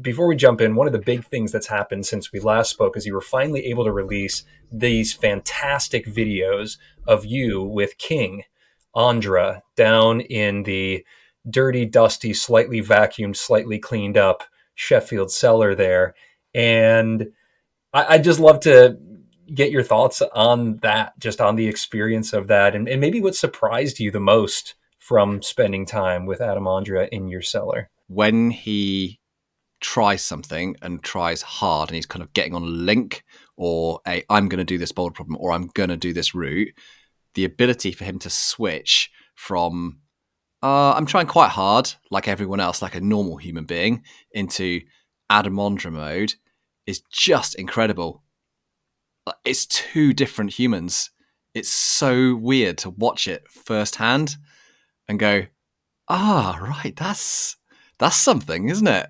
before we jump in, one of the big things that's happened since we last spoke is you were finally able to release these fantastic videos of you with King Ondra down in the dirty, dusty, slightly vacuumed, slightly cleaned up Sheffield cellar there. And I'd just love to get your thoughts on that, just on the experience of that, and maybe what surprised you the most from spending time with Adam Ondra in your cellar. When he tries something and tries hard and he's kind of getting on a link or I'm going to do this boulder problem or I'm going to do this route, the ability for him to switch from I'm trying quite hard like everyone else, like a normal human being, into Adam Ondra mode is just incredible. It's two different humans. It's so weird to watch it firsthand and go, right, that's something, isn't it?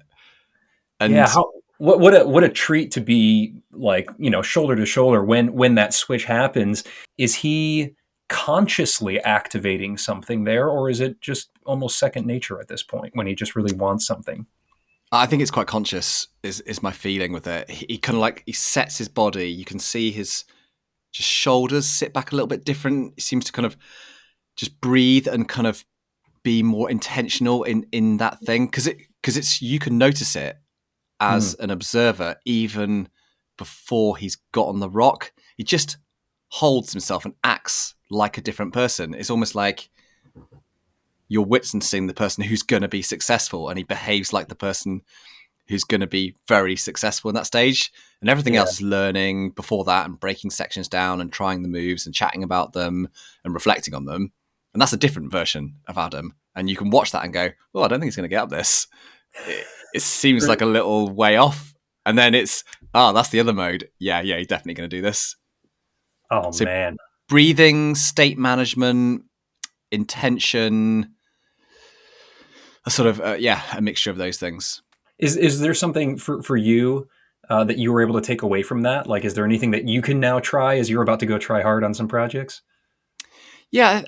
Yeah, And what a treat to be like, shoulder to shoulder when that switch happens. Is he consciously activating something there, or is it just almost second nature at this point when he just really wants something? I think it's quite conscious is my feeling with it. He kind of like, he sets his body. You can see his just shoulders sit back a little bit different. He seems to kind of just breathe and kind of be more intentional in that thing. Because it's, you can notice it as an observer, even before he's got on the rock. He just holds himself and acts like a different person. It's almost like you're witnessing the person who's going to be successful, and he behaves like the person who's going to be very successful in that stage. And everything else is learning before that and breaking sections down and trying the moves and chatting about them and reflecting on them. And that's a different version of Adam. And you can watch that and go, oh, I don't think he's going to get up this. It seems like a little way off. And then it's, that's the other mode. Yeah, he's definitely going to do this. Oh, So man. breathing, state management, intention, a sort of, a mixture of those things. Is there something for you that you were able to take away from that? Like, is there anything that you can now try as you're about to go try hard on some projects? Yeah,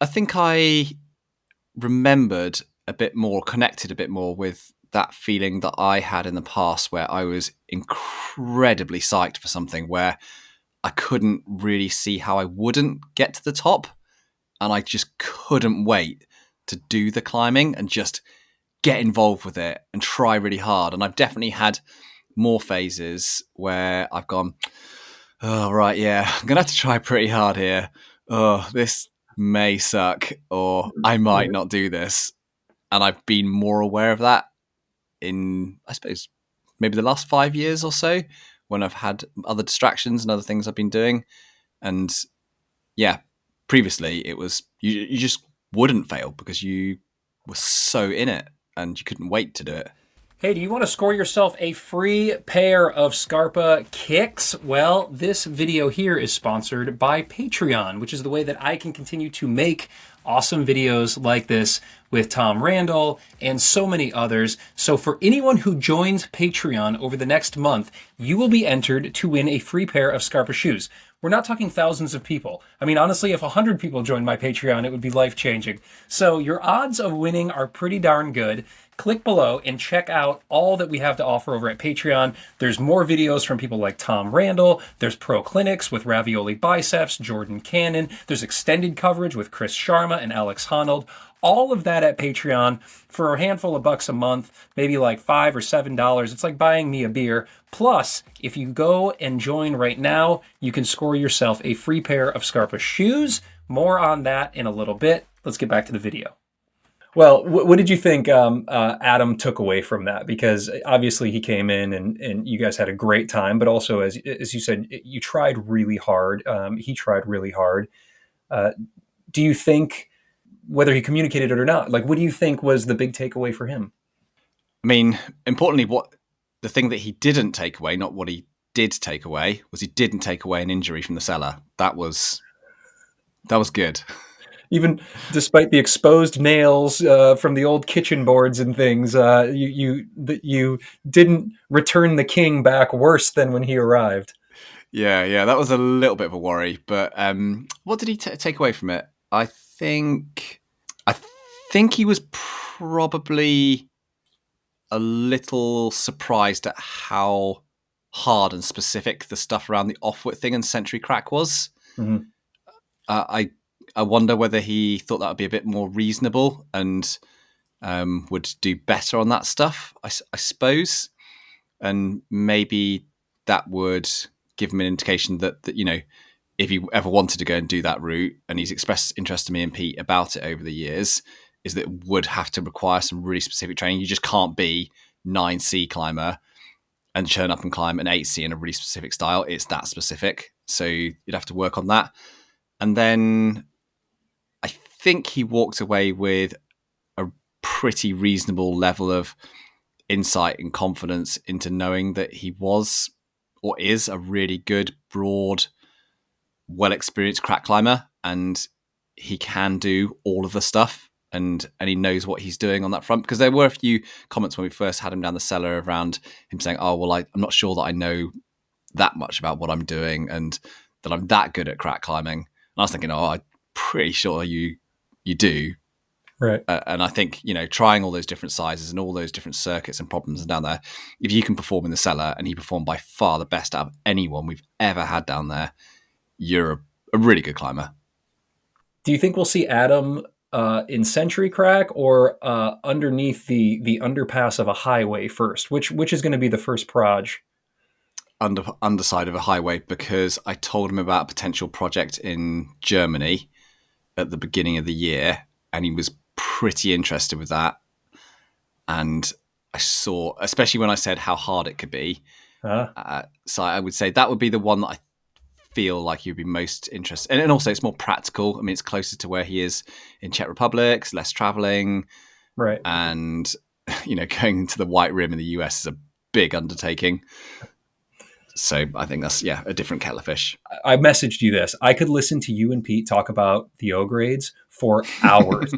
I think I remembered a bit more, connected a bit more with that feeling that I had in the past where I was incredibly psyched for something where I couldn't really see how I wouldn't get to the top. And I just couldn't wait to do the climbing and just get involved with it and try really hard. And I've definitely had more phases where I've gone, oh, right, yeah, I'm going to have to try pretty hard here. Oh, this may suck, or I might not do this. And I've been more aware of that in, I suppose, maybe the last 5 years or so, when I've had other distractions and other things I've been doing. And yeah, previously it was, you just wouldn't fail because you were so in it and you couldn't wait to do it. Hey, do you want to score yourself a free pair of Scarpa kicks? Well, this video here is sponsored by Patreon, which is the way that I can continue to make awesome videos like this with Tom Randall and so many others. So for anyone who joins Patreon over the next month, you will be entered to win a free pair of Scarpa shoes. We're not talking thousands of people. I mean, honestly, if 100 people joined my Patreon, it would be life-changing. So your odds of winning are pretty darn good. Click below and check out all that we have to offer over at Patreon. There's more videos from people like Tom Randall. There's pro clinics with Ravioli Biceps, Jordan Cannon. There's extended coverage with Chris Sharma and Alex Honnold. All of that at Patreon for a handful of bucks a month, maybe like $5 or $7. It's like buying me a beer. Plus, if you go and join right now, you can score yourself a free pair of Scarpa shoes. More on that in a little bit. Let's get back to the video. Well, what did you think Adam took away from that? Because obviously he came in and you guys had a great time, but also, as you said, you tried really hard. He tried really hard. Do you think, whether he communicated it or not, like, what do you think was the big takeaway for him? I mean, importantly, what the thing that he didn't take away, not what he did take away, was he didn't take away an injury from the cellar. That was good. Even despite the exposed nails from the old kitchen boards and things, you didn't return the king back worse than when he arrived. Yeah, that was a little bit of a worry. But what did he take away from it? I think he was probably a little surprised at how hard and specific the stuff around the off-wit thing and Century Crack was. Mm-hmm. I wonder whether he thought that would be a bit more reasonable and would do better on that stuff, I suppose. And maybe that would give him an indication that if he ever wanted to go and do that route, and he's expressed interest to me and Pete about it over the years, is that it would have to require some really specific training. You just can't be 9C climber and churn up and climb an 8C in a really specific style. It's that specific. So you'd have to work on that. And then I think he walked away with a pretty reasonable level of insight and confidence into knowing that he was or is a really good, broad, well-experienced crack climber, and he can do all of the stuff, and he knows what he's doing on that front. Because there were a few comments when we first had him down the cellar around him saying, oh, well, I'm not sure that I know that much about what I'm doing and that I'm that good at crack climbing. And I was thinking, oh, I'm pretty sure you do. Right. And I think, trying all those different sizes and all those different circuits and problems and down there, if you can perform in the cellar, and he performed by far the best out of anyone we've ever had down there, you're a really good climber. Do you think we'll see Adam in Century Crack or underneath the underpass of a highway first? Which is going to be the first proj? Underside of a highway, because I told him about a potential project in Germany at the beginning of the year, and he was pretty interested with that. And I saw, especially when I said how hard it could be. So I would say that would be the one that I feel like you'd be most interested in. And also it's more practical. I mean, it's closer to where he is in Czech Republic, it's less traveling. Right. And, going to the White Rim in the US is a big undertaking. So I think that's, a different kettle of fish. I messaged you this. I could listen to you and Pete talk about the O grades for hours.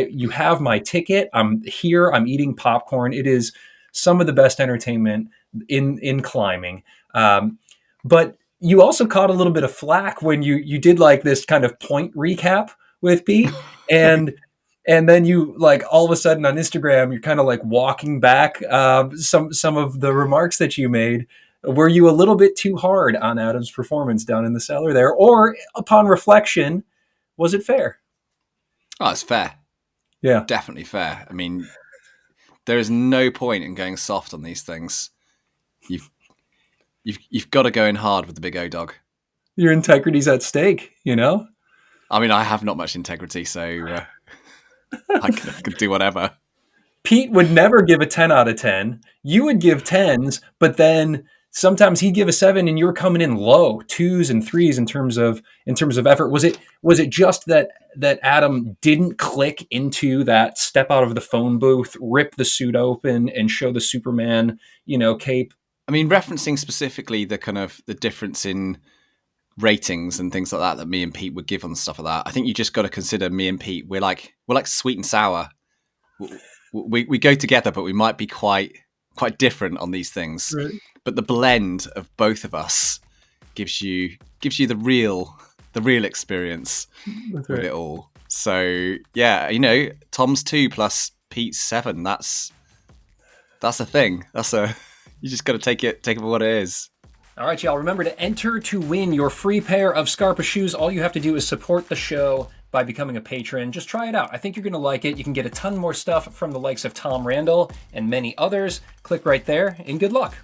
You have my ticket. I'm here. I'm eating popcorn. It is some of the best entertainment in climbing. But you also caught a little bit of flack when you did like this kind of point recap with Pete. And then you all of a sudden on Instagram, you're kind of walking back some of the remarks that you made. Were you a little bit too hard on Adam's performance down in the cellar there? Or upon reflection, was it fair? Oh, it's fair. Yeah. Definitely fair. I mean, there is no point in going soft on these things. You've got to go in hard with the big O dog. Your integrity's at stake, I mean, I have not much integrity, so I can do whatever. Pete would never give a 10 out of 10. You would give 10s, but then sometimes he'd give a 7 and you were coming in low, 2s and 3s in terms of effort. Was it just that Adam didn't click into that step out of the phone booth, rip the suit open and show the Superman, cape? I mean, referencing specifically the kind of the difference in ratings and things like that me and Pete would give on stuff like that. I think you just got to consider me and Pete. We're like sweet and sour. We go together, but we might be quite different on these things. Right. But the blend of both of us gives you the real experience with it all. So yeah, Tom's 2 plus Pete's 7. That's a thing. You just got to take it for what it is. All right, y'all. Remember to enter to win your free pair of Scarpa shoes. All you have to do is support the show by becoming a patron. Just try it out. I think you're going to like it. You can get a ton more stuff from the likes of Tom Randall and many others. Click right there, and good luck.